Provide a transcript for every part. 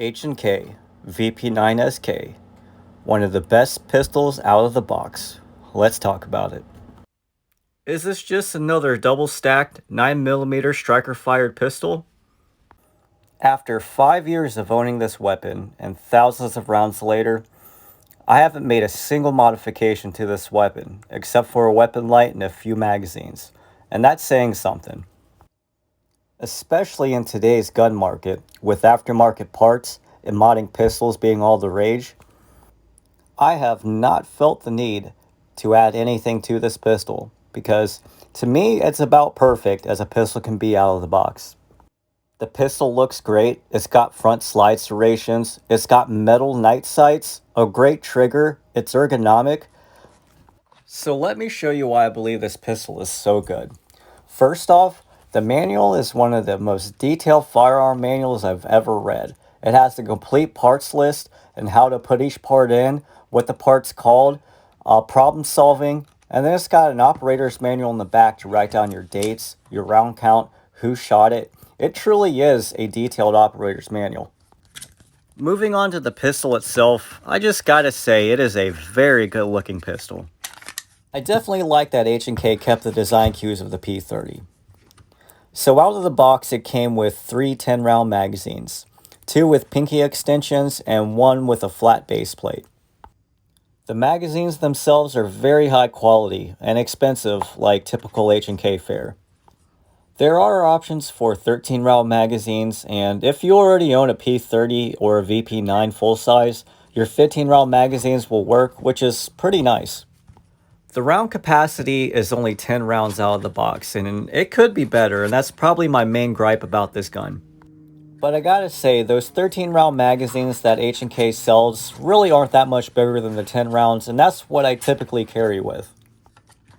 H&K VP9SK, one of the best pistols out of the box. Let's talk about it. Is this just another double-stacked 9mm striker-fired pistol? After 5 years of owning this weapon and thousands of rounds later, I haven't made a single modification to this weapon except for a weapon light and a few magazines, and that's saying something. Especially in today's gun market, with aftermarket parts and modding pistols being all the rage, I have not felt the need to add anything to this pistol because to me it's about perfect as a pistol can be out of the box. The pistol looks great, it's got front slide serrations, it's got metal night sights, a great trigger, it's ergonomic. So let me show you why I believe this pistol is so good. First off, the manual is one of the most detailed firearm manuals I've ever read. It has the complete parts list and how to put each part in, what the part's called, problem solving, and then it's got an operator's manual in the back to write down your dates, your round count, who shot it. It truly is a detailed operator's manual. Moving on to the pistol itself, I just gotta say it is a very good looking pistol. I definitely like that H&K kept the design cues of the P30. So out of the box it came with 3 10-round magazines, 2 with pinky extensions and 1 with a flat base plate. The magazines themselves are very high quality and expensive like typical H&K fare. There are options for 13-round magazines, and if you already own a P30 or a VP9 full size, your 15-round magazines will work, which is pretty nice. The round capacity is only 10 rounds out of the box, and it could be better, and that's probably my main gripe about this gun. But I gotta say, those 13-round magazines that H&K sells really aren't that much bigger than the 10 rounds, and that's what I typically carry with.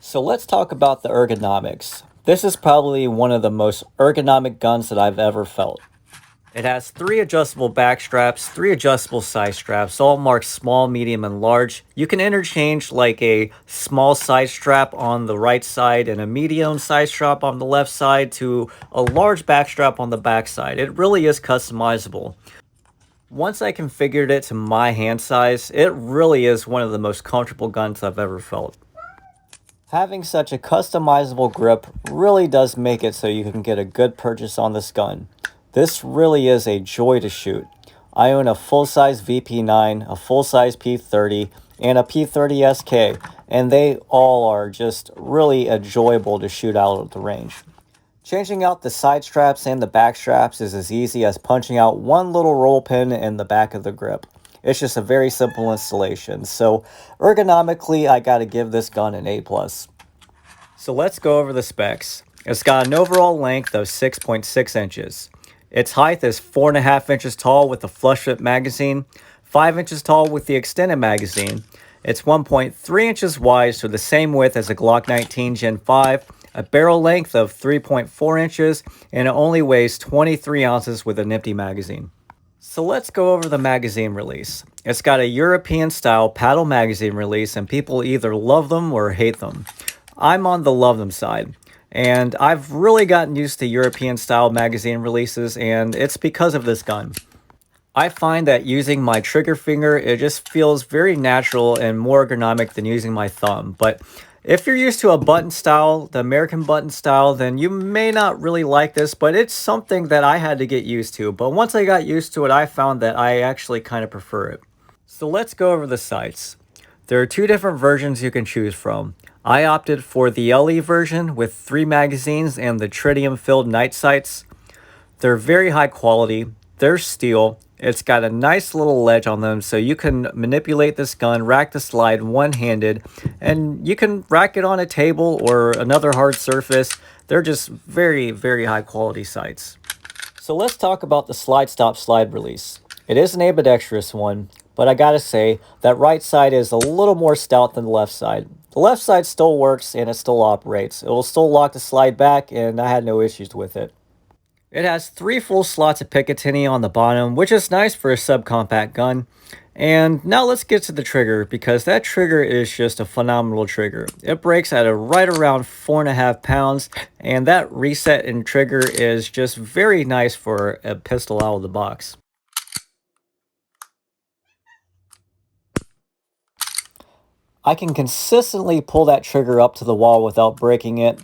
So let's talk about the ergonomics. This is probably one of the most ergonomic guns that I've ever felt. It has 3 adjustable back straps, 3 adjustable side straps, all marked small, medium, and large. You can interchange like a small side strap on the right side and a medium side strap on the left side to a large back strap on the back side. It really is customizable. Once I configured it to my hand size, it really is one of the most comfortable guns I've ever felt. Having such a customizable grip really does make it so you can get a good purchase on this gun. This really is a joy to shoot. I own a full-size VP9, a full-size P30, and a P30SK, and they all are just really enjoyable to shoot out at the range. Changing out the side straps and the back straps is as easy as punching out one little roll pin in the back of the grip. It's just a very simple installation, so ergonomically I gotta give this gun an A+. So let's go over the specs. It's got an overall length of 6.6 inches. Its height is 4.5 inches tall with a flush fit magazine, 5 inches tall with the extended magazine. It's 1.3 inches wide, so the same width as a Glock 19 Gen 5, a barrel length of 3.4 inches, and it only weighs 23 ounces with an empty magazine. So let's go over the magazine release. It's got a European-style paddle magazine release, and people either love them or hate them. I'm on the love them side. And I've really gotten used to European-style magazine releases, and it's because of this gun. I find that using my trigger finger, it just feels very natural and more ergonomic than using my thumb. But if you're used to a button style, the American button style, then you may not really like this, but it's something that I had to get used to. But once I got used to it, I found that I actually kind of prefer it. So let's go over the sights. There are 2 different versions you can choose from. I opted for the LE version with 3 magazines and the tritium-filled night sights. They're very high quality, they're steel, it's got a nice little ledge on them so you can manipulate this gun, rack the slide one-handed, and you can rack it on a table or another hard surface. They're just very, very high quality sights. So let's talk about the slide stop slide release. It is an ambidextrous one, but I gotta say, that right side is a little more stout than the left side. The left side still works and it still operates. It will still lock the slide back and I had no issues with it. It has 3 full slots of Picatinny on the bottom, which is nice for a subcompact gun. And now let's get to the trigger, because that trigger is just a phenomenal trigger. It breaks at right around 4.5 pounds, and that reset in trigger is just very nice for a pistol out of the box. I can consistently pull that trigger up to the wall without breaking it,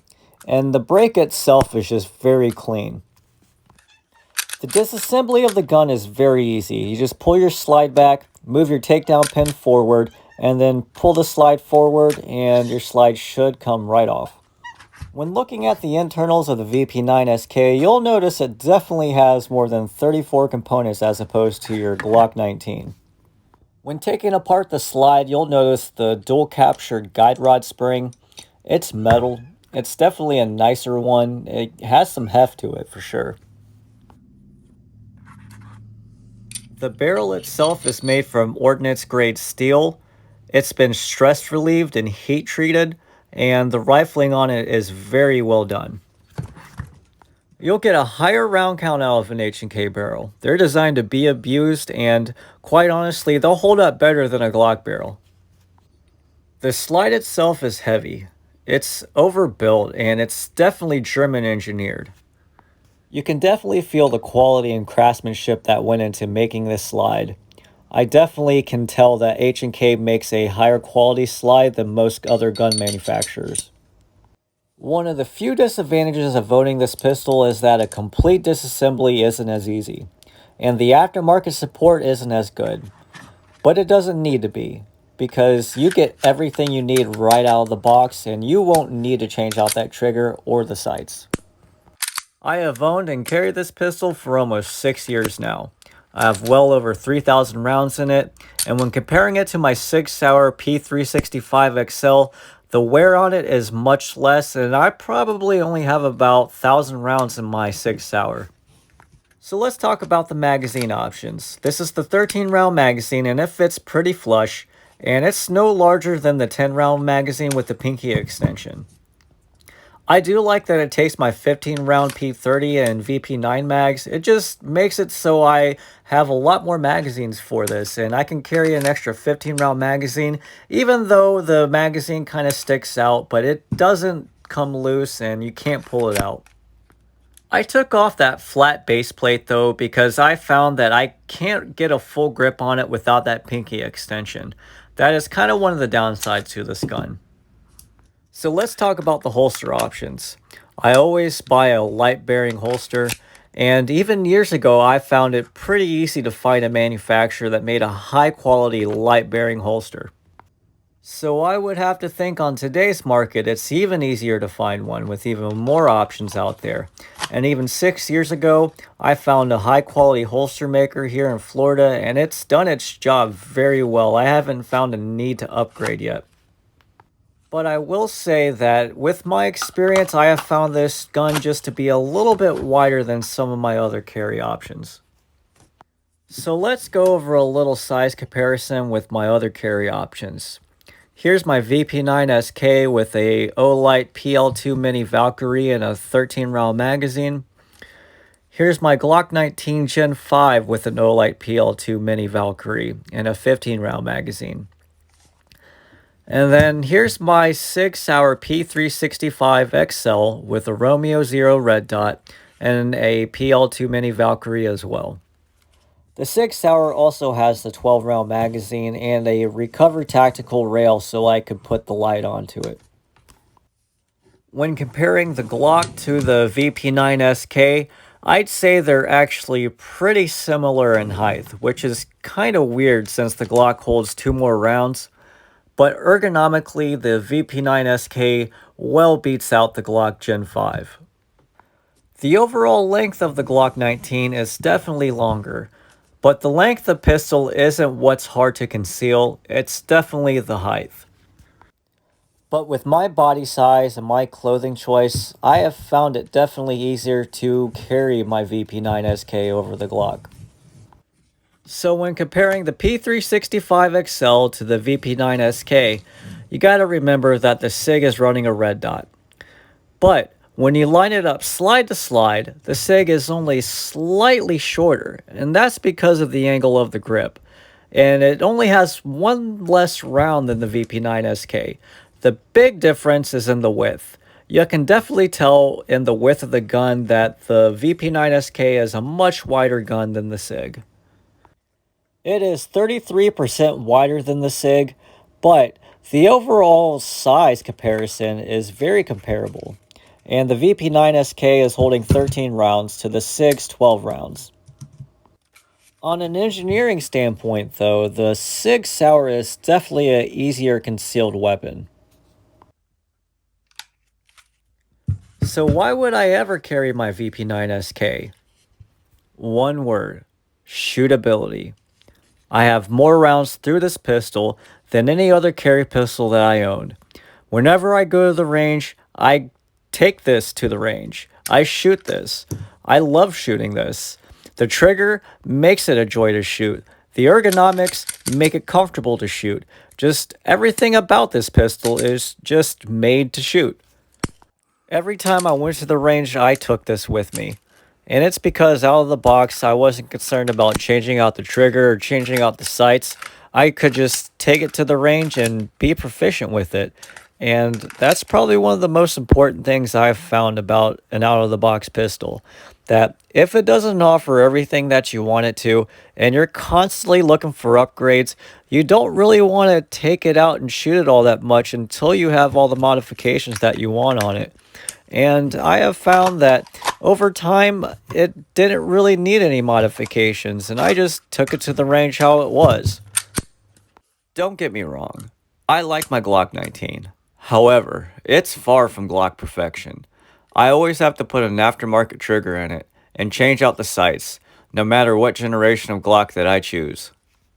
and the break itself is just very clean. The disassembly of the gun is very easy. You just pull your slide back, move your takedown pin forward, and then pull the slide forward and your slide should come right off. When looking at the internals of the VP9SK, you'll notice it definitely has more than 34 components as opposed to your Glock 19. When taking apart the slide, you'll notice the dual captured guide rod spring. It's metal. It's definitely a nicer one. It has some heft to it for sure. The barrel itself is made from ordnance grade steel. It's been stress relieved and heat treated, and the rifling on it is very well done. You'll get a higher round count out of an H&K barrel. They're designed to be abused, and quite honestly, they'll hold up better than a Glock barrel. The slide itself is heavy. It's overbuilt, and it's definitely German engineered. You can definitely feel the quality and craftsmanship that went into making this slide. I definitely can tell that H&K makes a higher quality slide than most other gun manufacturers. One of the few disadvantages of owning this pistol is that a complete disassembly isn't as easy, and the aftermarket support isn't as good. But it doesn't need to be, because you get everything you need right out of the box and you won't need to change out that trigger or the sights. I have owned and carried this pistol for almost 6 years now. I have well over 3,000 rounds in it, and when comparing it to my Sig Sauer P365 XL, the wear on it is much less, and I probably only have about 1,000 rounds in my Sig Sauer. So let's talk about the magazine options. This is the 13 round magazine, and it fits pretty flush, and it's no larger than the 10 round magazine with the pinky extension. I do like that it takes my 15 round P30 and VP9 mags. It just makes it so I have a lot more magazines for this, and I can carry an extra 15 round magazine, even though the magazine kind of sticks out, but it doesn't come loose and you can't pull it out. I took off that flat base plate though because I found that I can't get a full grip on it without that pinky extension. That is kind of one of the downsides to this gun. So let's talk about the holster options. I always buy a light bearing holster, and even years ago I found it pretty easy to find a manufacturer that made a high quality light bearing holster. So I would have to think on today's market it's even easier to find one with even more options out there. And even 6 years ago I found a high quality holster maker here in Florida, and it's done its job very well. I haven't found a need to upgrade yet. But I will say that with my experience, I have found this gun just to be a little bit wider than some of my other carry options. So let's go over a little size comparison with my other carry options. Here's my VP9SK with a Olight PL2 Mini Valkyrie and a 13 round magazine. Here's my Glock 19 Gen 5 with an Olight PL2 Mini Valkyrie and a 15 round magazine. And then here's my Sig Sauer P365 XL with a Romeo 0 red dot and a PL2 Mini Valkyrie as well. The Sig Sauer also has the 12 round magazine and a recover tactical rail so I could put the light onto it. When comparing the Glock to the VP9SK, I'd say they're actually pretty similar in height, which is kind of weird since the Glock holds 2 more rounds. But ergonomically, the VP9SK well beats out the Glock Gen 5. The overall length of the Glock 19 is definitely longer, but the length of pistol isn't what's hard to conceal, it's definitely the height. But with my body size and my clothing choice, I have found it definitely easier to carry my VP9SK over the Glock. So when comparing the P365 XL to the VP9SK, you gotta remember that the SIG is running a red dot. But when you line it up slide to slide, the SIG is only slightly shorter, and that's because of the angle of the grip. And it only has one less round than the VP9SK. The big difference is in the width. You can definitely tell in the width of the gun that the VP9SK is a much wider gun than the SIG. It is 33% wider than the SIG, but The overall size comparison is very comparable, and the VP9SK is holding 13 rounds to the SIG's 12 rounds. On an engineering standpoint, though, the SIG Sauer is definitely an easier concealed weapon. So why would I ever carry my VP9SK? One word: shootability. I have more rounds through this pistol than any other carry pistol that I own. Whenever I go to the range, I take this to the range. I shoot this. I love shooting this. The trigger makes it a joy to shoot. The ergonomics make it comfortable to shoot. Just everything about this pistol is just made to shoot. Every time I went to the range, I took this with me. And it's because out of the box, I wasn't concerned about changing out the trigger or changing out the sights. I could just take it to the range and be proficient with it. And that's probably one of the most important things I've found about an out-of-the-box pistol. That if it doesn't offer everything that you want it to, and you're constantly looking for upgrades, you don't really want to take it out and shoot it all that much until you have all the modifications that you want on it. And I have found that over time, it didn't really need any modifications, and I just took it to the range how it was. Don't get me wrong, I like my Glock 19. However, it's far from Glock perfection. I always have to put an aftermarket trigger in it and change out the sights, no matter what generation of Glock that I choose.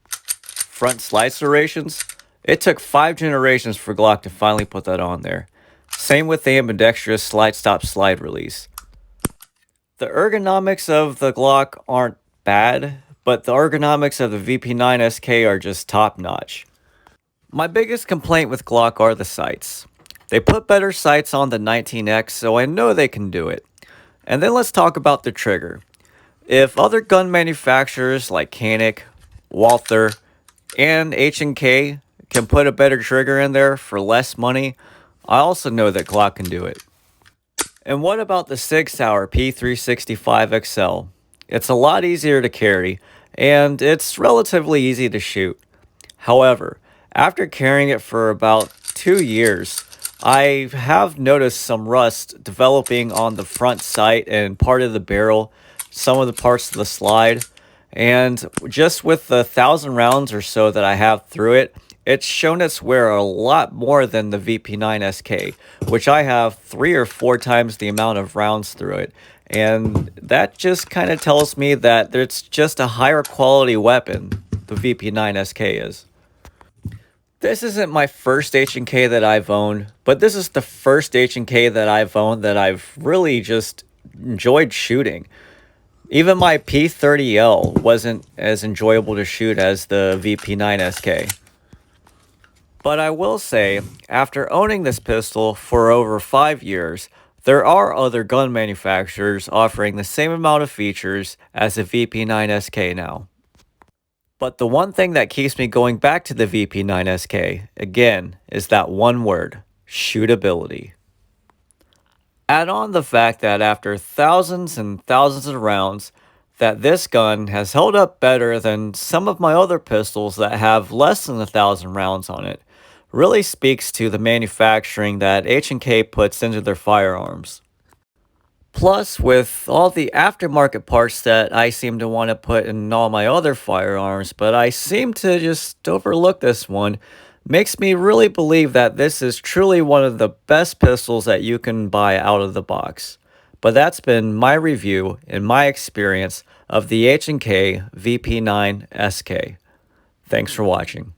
Front slide serrations? It took 5 generations for Glock to finally put that on there. Same with the ambidextrous slide stop slide release. The ergonomics of the Glock aren't bad, but the ergonomics of the VP9SK are just top notch. My biggest complaint with Glock are the sights. They put better sights on the 19X, so I know they can do it. And then let's talk about the trigger. If other gun manufacturers like Canik, Walther, and H&K can put a better trigger in there for less money, I also know that Glock can do it. And what about the SIG Sauer P365 XL? It's a lot easier to carry, and it's relatively easy to shoot. However, after carrying it for about 2 years, I have noticed some rust developing on the front sight and part of the barrel, some of the parts of the slide, and just with the 1,000 rounds or so that I have through it, it's shown its wear a lot more than the VP9SK, which I have 3 or 4 times the amount of rounds through it. And that just kind of tells me that it's just a higher quality weapon, the VP9SK is. This isn't my first H&K that I've owned, but this is the first H&K that I've owned that I've really just enjoyed shooting. Even my P30L wasn't as enjoyable to shoot as the VP9SK. But I will say, after owning this pistol for over 5 years, there are other gun manufacturers offering the same amount of features as the VP9SK now. But the one thing that keeps me going back to the VP9SK, again, is that one word: shootability. Add on the fact that after thousands and thousands of rounds, that this gun has held up better than some of my other pistols that have less than 1,000 rounds on it, really speaks to the manufacturing that H&K puts into their firearms. Plus, with all the aftermarket parts that I seem to want to put in all my other firearms, but I seem to just overlook this one, makes me really believe that this is truly one of the best pistols that you can buy out of the box. But that's been my review and my experience of the H&K VP9SK. Thanks for watching.